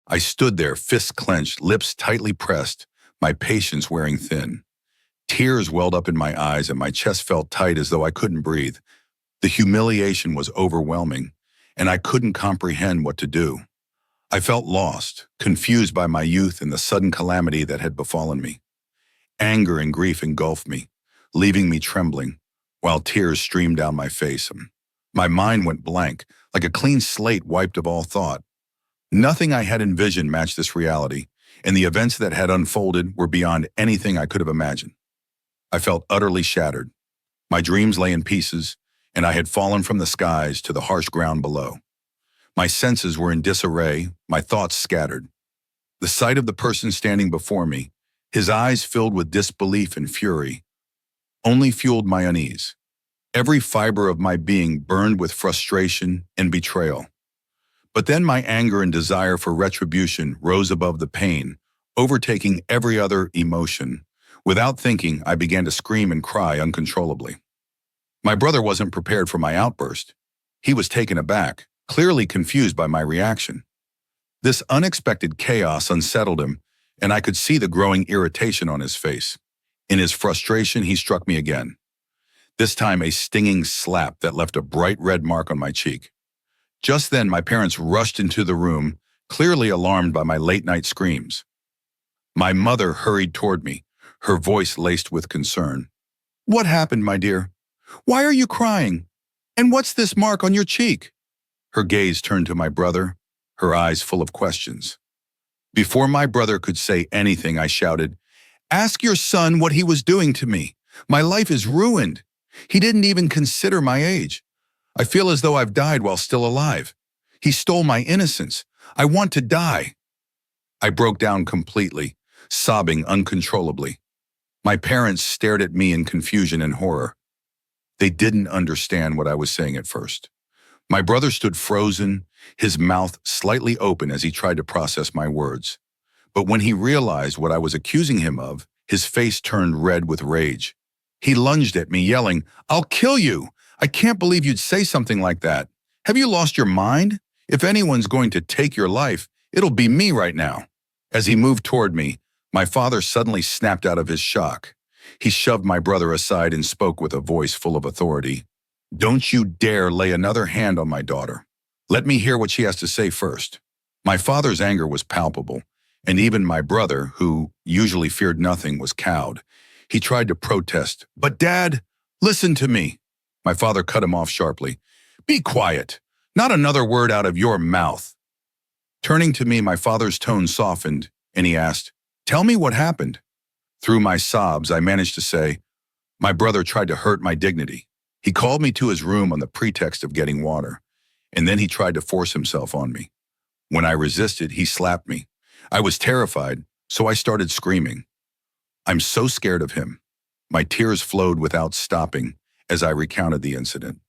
I stood there, fists clenched, lips tightly pressed, my patience wearing thin. Tears welled up in my eyes and my chest felt tight as though I couldn't breathe. The humiliation was overwhelming, and I couldn't comprehend what to do. I felt lost, confused by my youth and the sudden calamity that had befallen me. Anger and grief engulfed me, leaving me trembling, while tears streamed down my face. My mind went blank, like a clean slate wiped of all thought. Nothing I had envisioned matched this reality, and the events that had unfolded were beyond anything I could have imagined. I felt utterly shattered. My dreams lay in pieces, and I had fallen from the skies to the harsh ground below. My senses were in disarray, my thoughts scattered. The sight of the person standing before me, his eyes filled with disbelief and fury, only fueled my unease. Every fiber of my being burned with frustration and betrayal. But then my anger and desire for retribution rose above the pain, overtaking every other emotion. Without thinking, I began to scream and cry uncontrollably. My brother wasn't prepared for my outburst. He was taken aback, clearly confused by my reaction. This unexpected chaos unsettled him, and I could see the growing irritation on his face. In his frustration, he struck me again. This time a stinging slap that left a bright red mark on my cheek. Just then, my parents rushed into the room, clearly alarmed by my late-night screams. My mother hurried toward me, her voice laced with concern. "What happened, my dear? Why are you crying? And what's this mark on your cheek?" Her gaze turned to my brother, her eyes full of questions. Before my brother could say anything, I shouted, "Ask your son what he was doing to me. My life is ruined. He didn't even consider my age. I feel as though I've died while still alive. He stole my innocence. I want to die." I broke down completely, sobbing uncontrollably. My parents stared at me in confusion and horror. They didn't understand what I was saying at first. My brother stood frozen, his mouth slightly open as he tried to process my words. But when he realized what I was accusing him of, his face turned red with rage. He lunged at me, yelling, "I'll kill you! I can't believe you'd say something like that. Have you lost your mind? If anyone's going to take your life, it'll be me right now." As he moved toward me, my father suddenly snapped out of his shock. He shoved my brother aside and spoke with a voice full of authority. "Don't you dare lay another hand on my daughter. Let me hear what she has to say first." My father's anger was palpable, and even my brother, who usually feared nothing, was cowed. He tried to protest, "But Dad, listen to me." My father cut him off sharply. "Be quiet. Not another word out of your mouth." Turning to me, my father's tone softened, and he asked, "Tell me what happened." Through my sobs, I managed to say, "My brother tried to hurt my dignity. He called me to his room on the pretext of getting water, and then he tried to force himself on me. When I resisted, he slapped me. I was terrified, so I started screaming. I'm so scared of him." My tears flowed without stopping as I recounted the incident.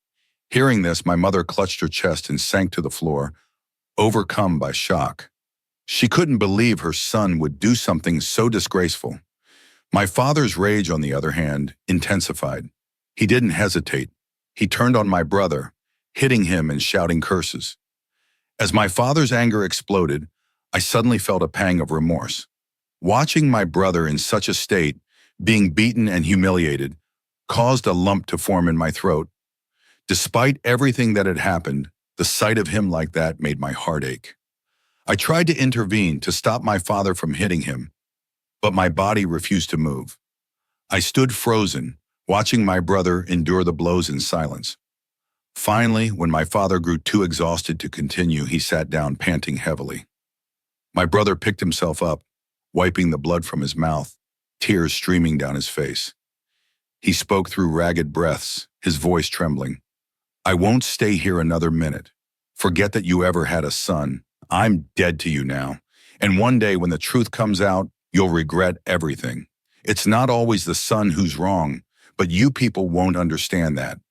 Hearing this, my mother clutched her chest and sank to the floor, overcome by shock. She couldn't believe her son would do something so disgraceful. My father's rage, on the other hand, intensified. He didn't hesitate. He turned on my brother, hitting him and shouting curses. As my father's anger exploded, I suddenly felt a pang of remorse. Watching my brother in such a state, being beaten and humiliated, caused a lump to form in my throat. Despite everything that had happened, the sight of him like that made my heart ache. I tried to intervene to stop my father from hitting him, but my body refused to move. I stood frozen, watching my brother endure the blows in silence. Finally, when my father grew too exhausted to continue, he sat down, panting heavily. My brother picked himself up, wiping the blood from his mouth, tears streaming down his face. He spoke through ragged breaths, his voice trembling. "I won't stay here another minute. Forget that you ever had a son. I'm dead to you now. And one day when the truth comes out, you'll regret everything. It's not always the son who's wrong, but you people won't understand that.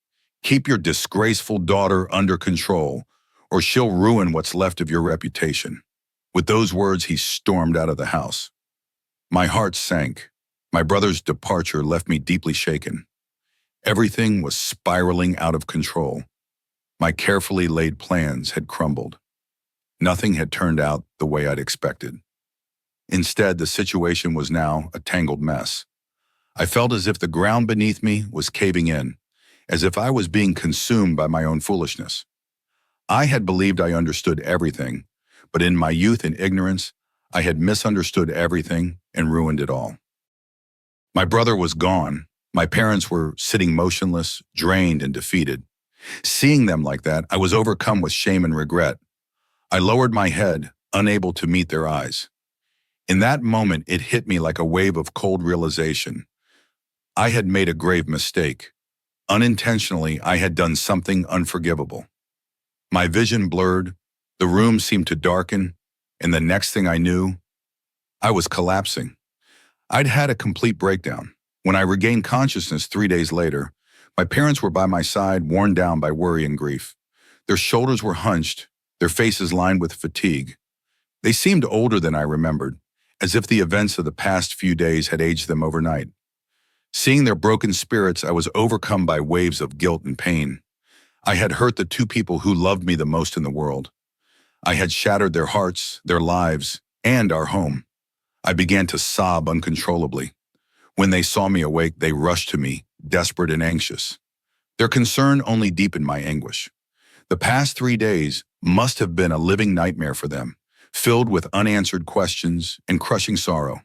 Keep your disgraceful daughter under control, or she'll ruin what's left of your reputation." With those words, he stormed out of the house. My heart sank. My brother's departure left me deeply shaken. Everything was spiraling out of control. My carefully laid plans had crumbled. Nothing had turned out the way I'd expected. Instead, the situation was now a tangled mess. I felt as if the ground beneath me was caving in, as if I was being consumed by my own foolishness. I had believed I understood everything, but in my youth and ignorance, I had misunderstood everything and ruined it all. My brother was gone. My parents were sitting motionless, drained and defeated. Seeing them like that, I was overcome with shame and regret. I lowered my head, unable to meet their eyes. In that moment, it hit me like a wave of cold realization. I had made a grave mistake. Unintentionally, I had done something unforgivable. My vision blurred, the room seemed to darken, and the next thing I knew, I was collapsing. I'd had a complete breakdown. When I regained consciousness 3 days later, my parents were by my side, worn down by worry and grief. Their shoulders were hunched, their faces lined with fatigue. They seemed older than I remembered, as if the events of the past few days had aged them overnight. Seeing their broken spirits, I was overcome by waves of guilt and pain. I had hurt the two people who loved me the most in the world. I had shattered their hearts, their lives, and our home. I began to sob uncontrollably. When they saw me awake, they rushed to me, desperate and anxious. Their concern only deepened my anguish. The past 3 days must have been a living nightmare for them, filled with unanswered questions and crushing sorrow.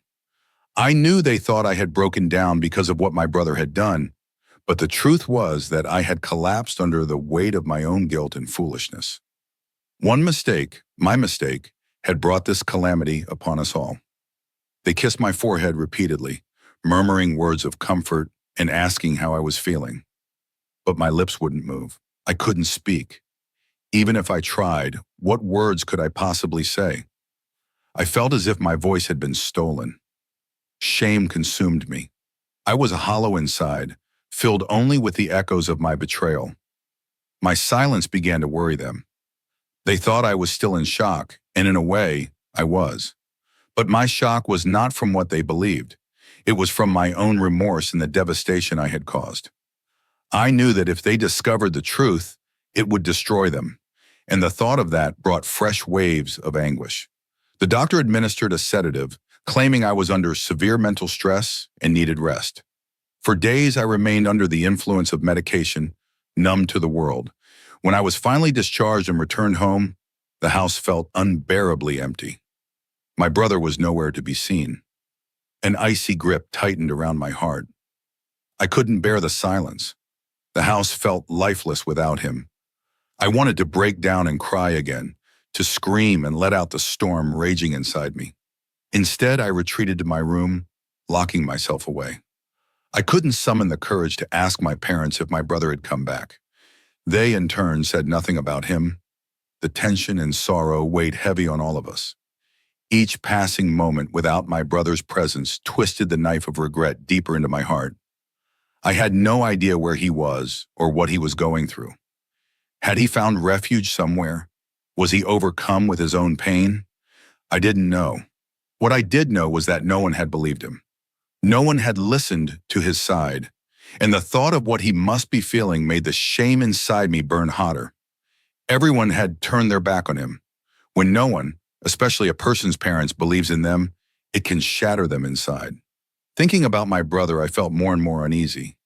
I knew they thought I had broken down because of what my brother had done, but the truth was that I had collapsed under the weight of my own guilt and foolishness. One mistake, my mistake, had brought this calamity upon us all. They kissed my forehead repeatedly, murmuring words of comfort and asking how I was feeling. But my lips wouldn't move. I couldn't speak. Even if I tried, what words could I possibly say? I felt as if my voice had been stolen. Shame consumed me. I was hollow inside, filled only with the echoes of my betrayal. My silence began to worry them. They thought I was still in shock, and in a way, I was. But my shock was not from what they believed. It was from my own remorse and the devastation I had caused. I knew that if they discovered the truth, it would destroy them, and the thought of that brought fresh waves of anguish. The doctor administered a sedative, claiming I was under severe mental stress and needed rest. For days, I remained under the influence of medication, numb to the world. When I was finally discharged and returned home, the house felt unbearably empty. My brother was nowhere to be seen. An icy grip tightened around my heart. I couldn't bear the silence. The house felt lifeless without him. I wanted to break down and cry again, to scream and let out the storm raging inside me. Instead, I retreated to my room, locking myself away. I couldn't summon the courage to ask my parents if my brother had come back. They, in turn, said nothing about him. The tension and sorrow weighed heavy on all of us. Each passing moment without my brother's presence twisted the knife of regret deeper into my heart. I had no idea where he was or what he was going through. Had he found refuge somewhere? Was he overcome with his own pain? I didn't know. What I did know was that no one had believed him. No one had listened to his side, and the thought of what he must be feeling made the shame inside me burn hotter. Everyone had turned their back on him. When no one, especially a person's parents, believes in them, it can shatter them inside. Thinking about my brother, I felt more and more uneasy.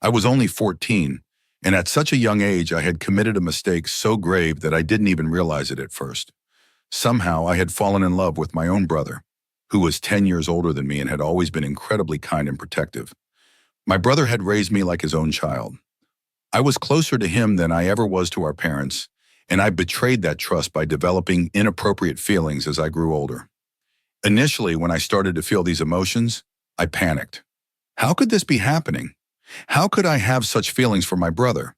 I was only 14, and at such a young age, I had committed a mistake so grave that I didn't even realize it at first. Somehow, I had fallen in love with my own brother, who was 10 years older than me and had always been incredibly kind and protective. My brother had raised me like his own child. I was closer to him than I ever was to our parents, and I betrayed that trust by developing inappropriate feelings as I grew older. Initially, when I started to feel these emotions, I panicked. How could this be happening? How could I have such feelings for my brother?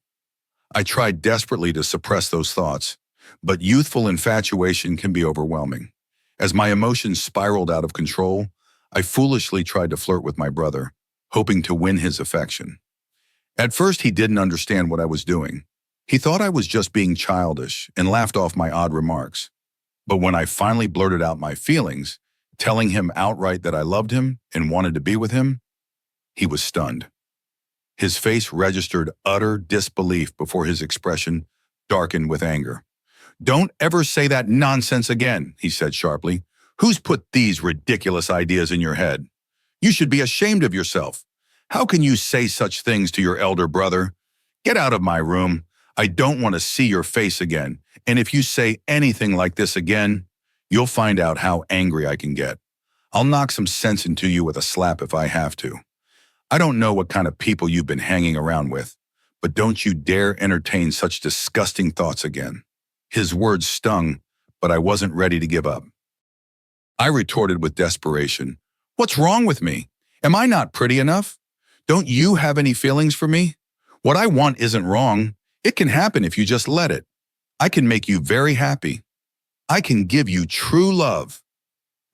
I tried desperately to suppress those thoughts, but youthful infatuation can be overwhelming. As my emotions spiraled out of control, I foolishly tried to flirt with my brother, hoping to win his affection. At first, he didn't understand what I was doing. He thought I was just being childish and laughed off my odd remarks. But when I finally blurted out my feelings, telling him outright that I loved him and wanted to be with him, he was stunned. His face registered utter disbelief before his expression darkened with anger. Don't ever say that nonsense again, he said sharply. Who's put these ridiculous ideas in your head? You should be ashamed of yourself. How can you say such things to your elder brother? Get out of my room. I don't want to see your face again. And if you say anything like this again, you'll find out how angry I can get. I'll knock some sense into you with a slap if I have to. I don't know what kind of people you've been hanging around with, but don't you dare entertain such disgusting thoughts again. His words stung, but I wasn't ready to give up. I retorted with desperation. What's wrong with me? Am I not pretty enough? Don't you have any feelings for me? What I want isn't wrong. It can happen if you just let it. I can make you very happy. I can give you true love.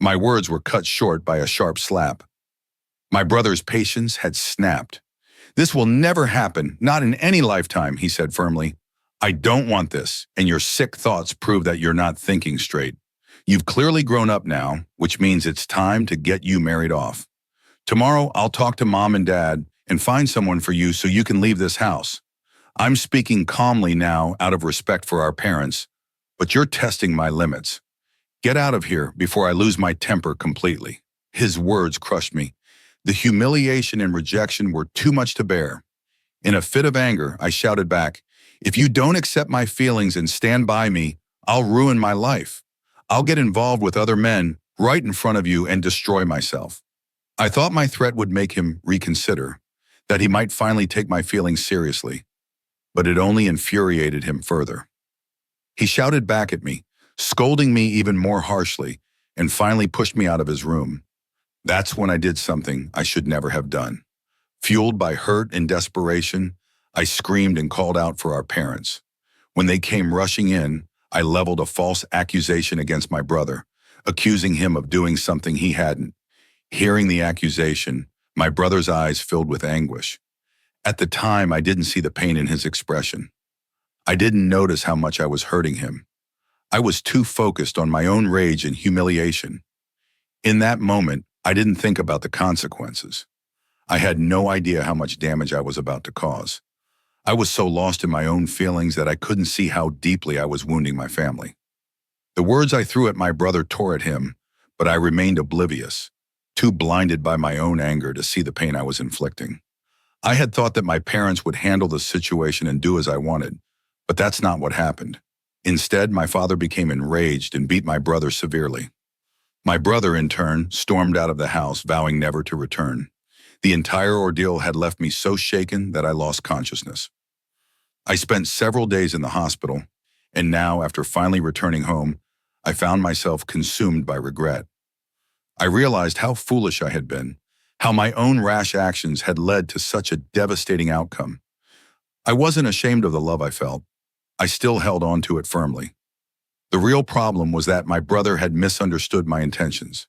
My words were cut short by a sharp slap. My brother's patience had snapped. This will never happen, not in any lifetime, he said firmly. I don't want this, and your sick thoughts prove that you're not thinking straight. You've clearly grown up now, which means it's time to get you married off. Tomorrow, I'll talk to Mom and Dad and find someone for you so you can leave this house. I'm speaking calmly now out of respect for our parents, but you're testing my limits. Get out of here before I lose my temper completely. His words crushed me. The humiliation and rejection were too much to bear. In a fit of anger, I shouted back, if you don't accept my feelings and stand by me, I'll ruin my life. I'll get involved with other men right in front of you and destroy myself. I thought my threat would make him reconsider, that he might finally take my feelings seriously, but it only infuriated him further. He shouted back at me, scolding me even more harshly, and finally pushed me out of his room. That's when I did something I should never have done. Fueled by hurt and desperation, I screamed and called out for our parents. When they came rushing in, I leveled a false accusation against my brother, accusing him of doing something he hadn't. Hearing the accusation, my brother's eyes filled with anguish. At the time, I didn't see the pain in his expression. I didn't notice how much I was hurting him. I was too focused on my own rage and humiliation. In that moment, I didn't think about the consequences. I had no idea how much damage I was about to cause. I was so lost in my own feelings that I couldn't see how deeply I was wounding my family. The words I threw at my brother tore at him, but I remained oblivious, too blinded by my own anger to see the pain I was inflicting. I had thought that my parents would handle the situation and do as I wanted, but that's not what happened. Instead, my father became enraged and beat my brother severely. My brother, in turn, stormed out of the house, vowing never to return. The entire ordeal had left me so shaken that I lost consciousness. I spent several days in the hospital, and now, after finally returning home, I found myself consumed by regret. I realized how foolish I had been, how my own rash actions had led to such a devastating outcome. I wasn't ashamed of the love I felt. I still held on to it firmly. The real problem was that my brother had misunderstood my intentions.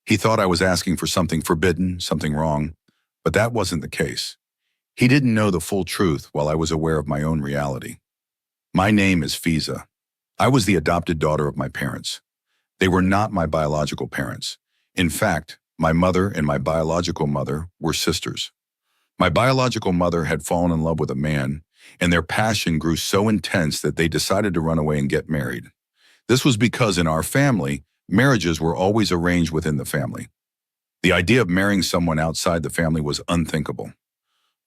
He thought I was asking for something forbidden, something wrong, but that wasn't the case. He didn't know the full truth while I was aware of my own reality. My name is Fiza. I was the adopted daughter of my parents. They were not my biological parents. In fact, my mother and my biological mother were sisters. My biological mother had fallen in love with a man, and their passion grew so intense that they decided to run away and get married. This was because in our family, marriages were always arranged within the family. The idea of marrying someone outside the family was unthinkable.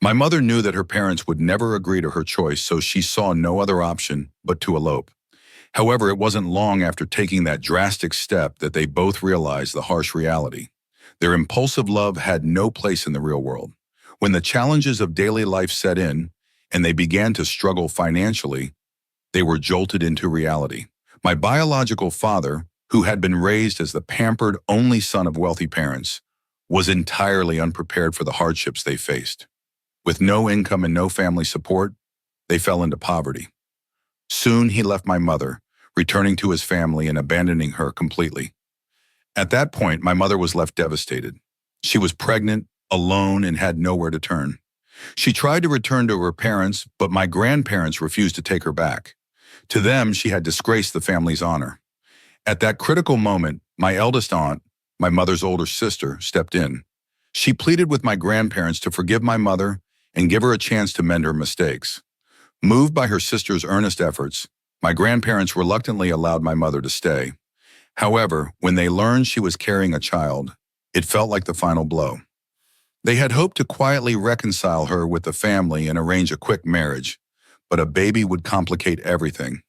My mother knew that her parents would never agree to her choice, so she saw no other option but to elope. However, it wasn't long after taking that drastic step that they both realized the harsh reality. Their impulsive love had no place in the real world. When the challenges of daily life set in, and they began to struggle financially, they were jolted into reality. My biological father, who had been raised as the pampered only son of wealthy parents, was entirely unprepared for the hardships they faced. With no income and no family support, they fell into poverty. Soon he left my mother, returning to his family and abandoning her completely. At that point, my mother was left devastated. She was pregnant, alone, and had nowhere to turn. She tried to return to her parents, but my grandparents refused to take her back. To them, she had disgraced the family's honor. At that critical moment, my eldest aunt, my mother's older sister, stepped in. She pleaded with my grandparents to forgive my mother and give her a chance to mend her mistakes. Moved by her sister's earnest efforts, My grandparents reluctantly allowed my mother to stay. However, when they learned she was carrying a child, it felt like the final blow. They had hoped to quietly reconcile her with the family and arrange a quick marriage, but a baby would complicate everything.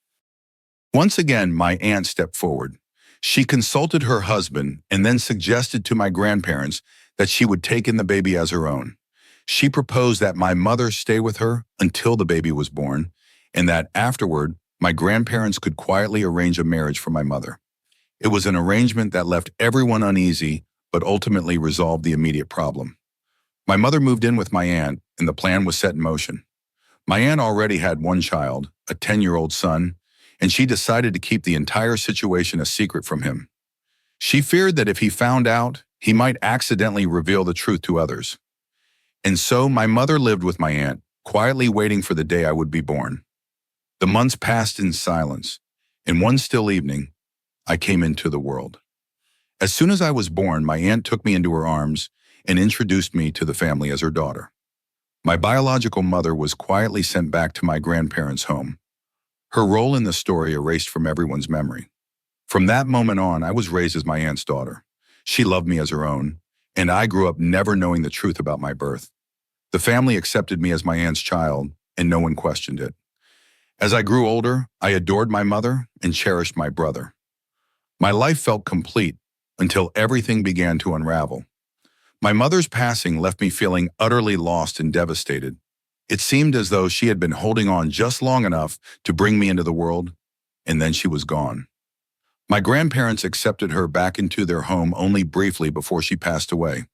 Once again, my aunt stepped forward. She consulted her husband and then suggested to my grandparents that she would take in the baby as her own. She proposed that my mother stay with her until the baby was born, and that afterward, my grandparents could quietly arrange a marriage for my mother. It was an arrangement that left everyone uneasy, but ultimately resolved the immediate problem. My mother moved in with my aunt, and the plan was set in motion. My aunt already had one child, a 10-year-old son, and she decided to keep the entire situation a secret from him. She feared that if he found out, he might accidentally reveal the truth to others. And so my mother lived with my aunt, quietly waiting for the day I would be born. The months passed in silence, and one still evening, I came into the world. As soon as I was born, my aunt took me into her arms and introduced me to the family as her daughter. My biological mother was quietly sent back to my grandparents' home. Her role in the story erased from everyone's memory. From that moment on, I was raised as my aunt's daughter. She loved me as her own, and I grew up never knowing the truth about my birth. The family accepted me as my aunt's child, and no one questioned it. As I grew older, I adored my mother and cherished my brother. My life felt complete until everything began to unravel. My mother's passing left me feeling utterly lost and devastated. It seemed as though she had been holding on just long enough to bring me into the world, and then she was gone. My grandparents accepted her back into their home only briefly before she passed away,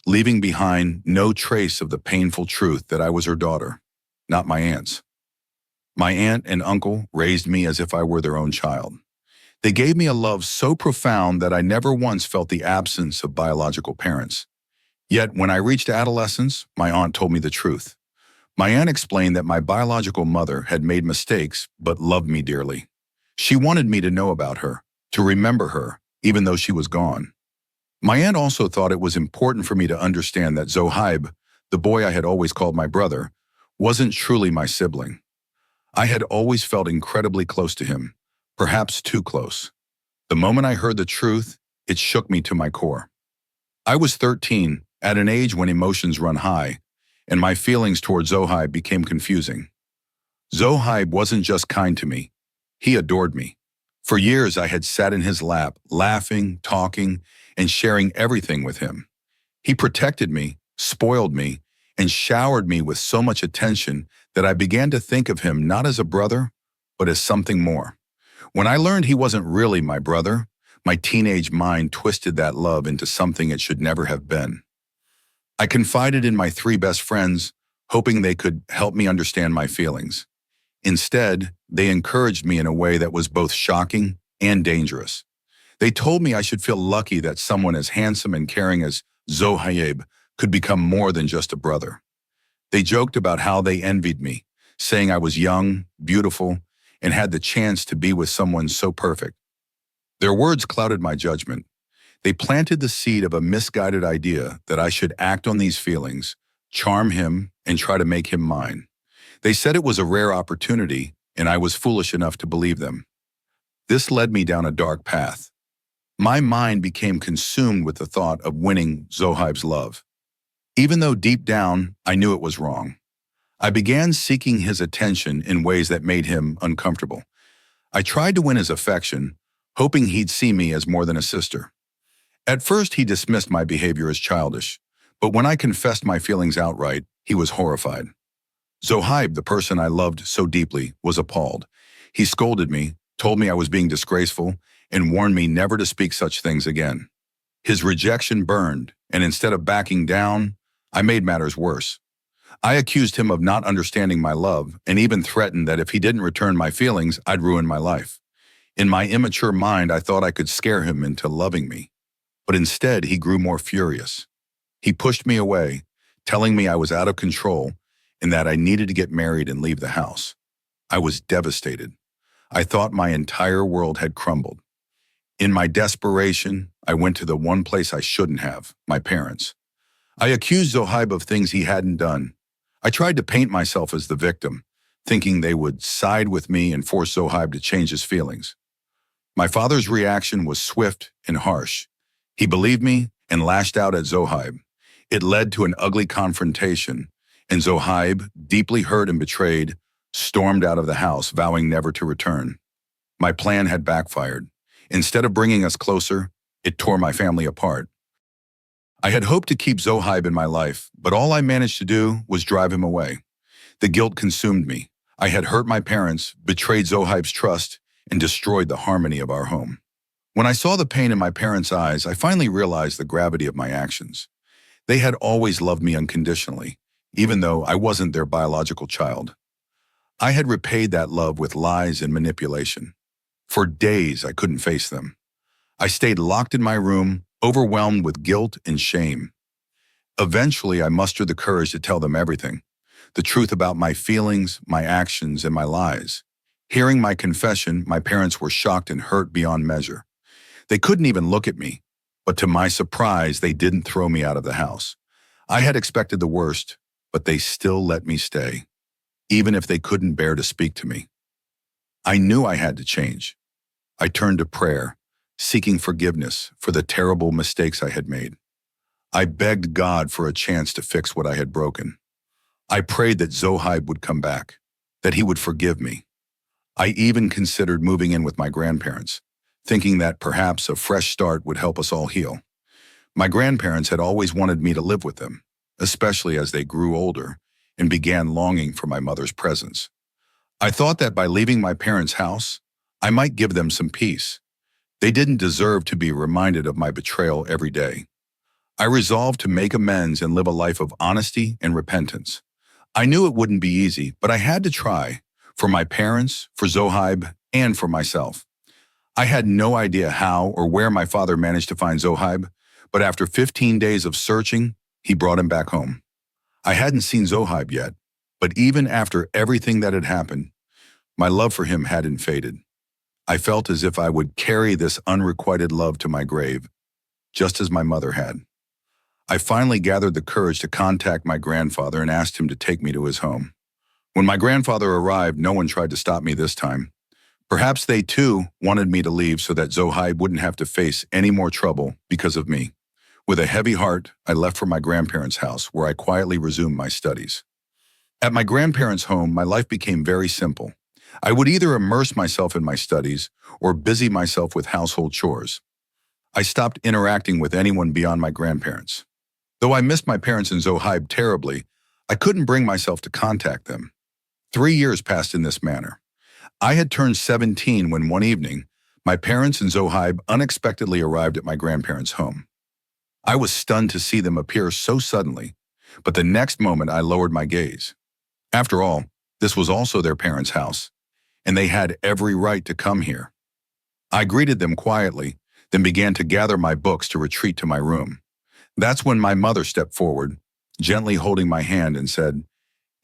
leaving behind no trace of the painful truth that I was her daughter, not my aunt's. My aunt and uncle raised me as if I were their own child. They gave me a love so profound that I never once felt the absence of biological parents. Yet, when I reached adolescence, my aunt told me the truth. My aunt explained that my biological mother had made mistakes but loved me dearly. She wanted me to know about her, to remember her, even though she was gone. My aunt also thought it was important for me to understand that Zohaib, the boy I had always called my brother, wasn't truly my sibling. I had always felt incredibly close to him, perhaps too close. The moment I heard the truth, it shook me to my core. I was 13, at an age when emotions run high, and my feelings toward Zohaib became confusing. Zohaib wasn't just kind to me, he adored me. For years I had sat in his lap, laughing, talking, and sharing everything with him. He protected me, spoiled me, and showered me with so much attention that I began to think of him not as a brother, but as something more. When I learned he wasn't really my brother, my teenage mind twisted that love into something it should never have been. I confided in my 3 best friends, hoping they could help me understand my feelings. Instead, they encouraged me in a way that was both shocking and dangerous. They told me I should feel lucky that someone as handsome and caring as Zohaib could become more than just a brother. They joked about how they envied me, saying I was young, beautiful, and had the chance to be with someone so perfect. Their words clouded my judgment. They planted the seed of a misguided idea that I should act on these feelings, charm him, and try to make him mine. They said it was a rare opportunity, and I was foolish enough to believe them. This led me down a dark path. My mind became consumed with the thought of winning Zohaib's love. Even though deep down I knew it was wrong, I began seeking his attention in ways that made him uncomfortable. I tried to win his affection, hoping he'd see me as more than a sister. At first, he dismissed my behavior as childish, but when I confessed my feelings outright, he was horrified. Zohaib, the person I loved so deeply, was appalled. He scolded me, told me I was being disgraceful, and warned me never to speak such things again. His rejection burned, and instead of backing down, I made matters worse. I accused him of not understanding my love, and even threatened that if he didn't return my feelings, I'd ruin my life. In my immature mind, I thought I could scare him into loving me. But instead, he grew more furious. He pushed me away, telling me I was out of control and that I needed to get married and leave the house. I was devastated. I thought my entire world had crumbled. In my desperation, I went to the one place I shouldn't have, my parents. I accused Zohaib of things he hadn't done. I tried to paint myself as the victim, thinking they would side with me and force Zohaib to change his feelings. My father's reaction was swift and harsh. He believed me and lashed out at Zohaib. It led to an ugly confrontation, and Zohaib, deeply hurt and betrayed, stormed out of the house, vowing never to return. My plan had backfired. Instead of bringing us closer, it tore my family apart. I had hoped to keep Zohaib in my life, but all I managed to do was drive him away. The guilt consumed me. I had hurt my parents, betrayed Zohaib's trust, and destroyed the harmony of our home. When I saw the pain in my parents' eyes, I finally realized the gravity of my actions. They had always loved me unconditionally, even though I wasn't their biological child. I had repaid that love with lies and manipulation. For days, I couldn't face them. I stayed locked in my room, overwhelmed with guilt and shame. Eventually, I mustered the courage to tell them everything, the truth about my feelings, my actions, and my lies. Hearing my confession, my parents were shocked and hurt beyond measure. They couldn't even look at me, but to my surprise, they didn't throw me out of the house. I had expected the worst, but they still let me stay, even if they couldn't bear to speak to me. I knew I had to change. I turned to prayer, seeking forgiveness for the terrible mistakes I had made. I begged God for a chance to fix what I had broken. I prayed that Zohaib would come back, that he would forgive me. I even considered moving in with my grandparents, thinking that perhaps a fresh start would help us all heal. My grandparents had always wanted me to live with them, especially as they grew older and began longing for my mother's presence. I thought that by leaving my parents' house, I might give them some peace. They didn't deserve to be reminded of my betrayal every day. I resolved to make amends and live a life of honesty and repentance. I knew it wouldn't be easy, but I had to try, for my parents, for Zohaib, and for myself. I had no idea how or where my father managed to find Zohaib, but after 15 days of searching, he brought him back home. I hadn't seen Zohaib yet, but even after everything that had happened, my love for him hadn't faded. I felt as if I would carry this unrequited love to my grave, just as my mother had. I finally gathered the courage to contact my grandfather and asked him to take me to his home. When my grandfather arrived, no one tried to stop me this time. Perhaps they too wanted me to leave so that Zohaib wouldn't have to face any more trouble because of me. With a heavy heart, I left for my grandparents' house, where I quietly resumed my studies. At my grandparents' home, my life became very simple. I would either immerse myself in my studies or busy myself with household chores. I stopped interacting with anyone beyond my grandparents. Though I missed my parents and Zohaib terribly, I couldn't bring myself to contact them. 3 years passed in this manner. I had turned 17 when one evening, my parents and Zohaib unexpectedly arrived at my grandparents' home. I was stunned to see them appear so suddenly, but the next moment I lowered my gaze. After all, this was also their parents' house, and they had every right to come here. I greeted them quietly, then began to gather my books to retreat to my room. That's when my mother stepped forward, gently holding my hand and said,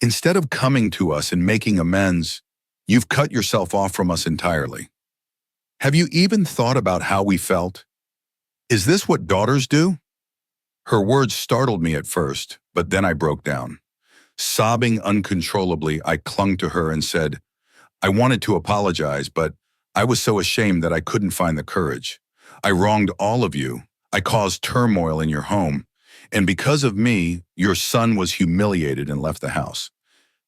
"Instead of coming to us and making amends, you've cut yourself off from us entirely. Have you even thought about how we felt? Is this what daughters do?" Her words startled me at first, but then I broke down. Sobbing uncontrollably, I clung to her and said, "I wanted to apologize, but I was so ashamed that I couldn't find the courage. I wronged all of you. I caused turmoil in your home. And because of me, your son was humiliated and left the house.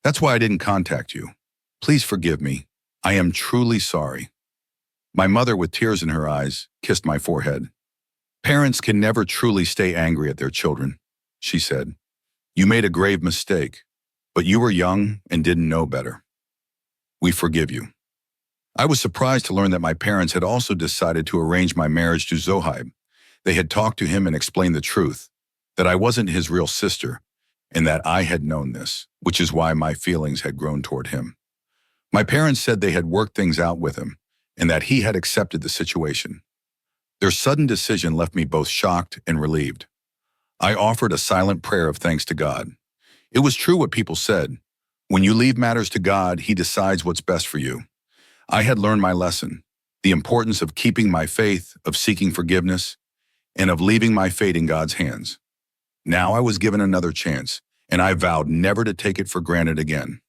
That's why I didn't contact you. Please forgive me. I am truly sorry." My mother, with tears in her eyes, kissed my forehead. "Parents can never truly stay angry at their children," she said. "You made a grave mistake, but you were young and didn't know better. We forgive you." I was surprised to learn that my parents had also decided to arrange my marriage to Zohaib. They had talked to him and explained the truth, that I wasn't his real sister, and that I had known this, which is why my feelings had grown toward him. My parents said they had worked things out with him, and that he had accepted the situation. Their sudden decision left me both shocked and relieved. I offered a silent prayer of thanks to God. It was true what people said. When you leave matters to God, He decides what's best for you. I had learned my lesson, the importance of keeping my faith, of seeking forgiveness, and of leaving my fate in God's hands. Now I was given another chance, and I vowed never to take it for granted again.